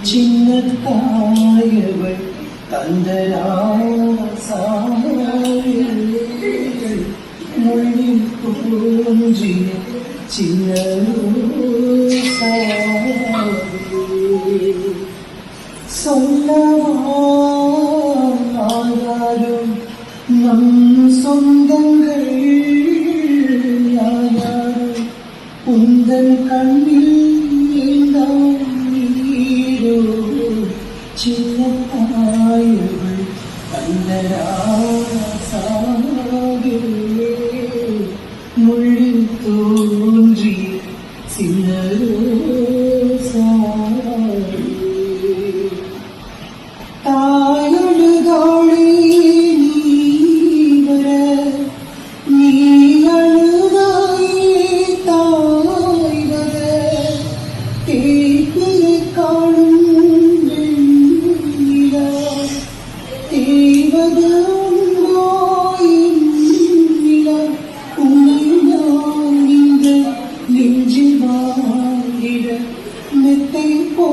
சின்னத்தாயவள் மொழில் தோன்றிய சின்ன சொல்லவாரும் நம் சொந்தங்கள் யாரும் உந்தன் கண்ணில் நீரோ சின்னத்தாயவள் கந்தராசாகே மொழில் தோன்றிய சின்ன தாயழுதாளே நீவர நீ அழுதாயே தாய்வர தேய்பிலை காணும் வெண்ணிலா தேவது உங்கோயிலா உன்னை நான் இந்த நெஞ்சில் வாங்கிட மெத்தை போ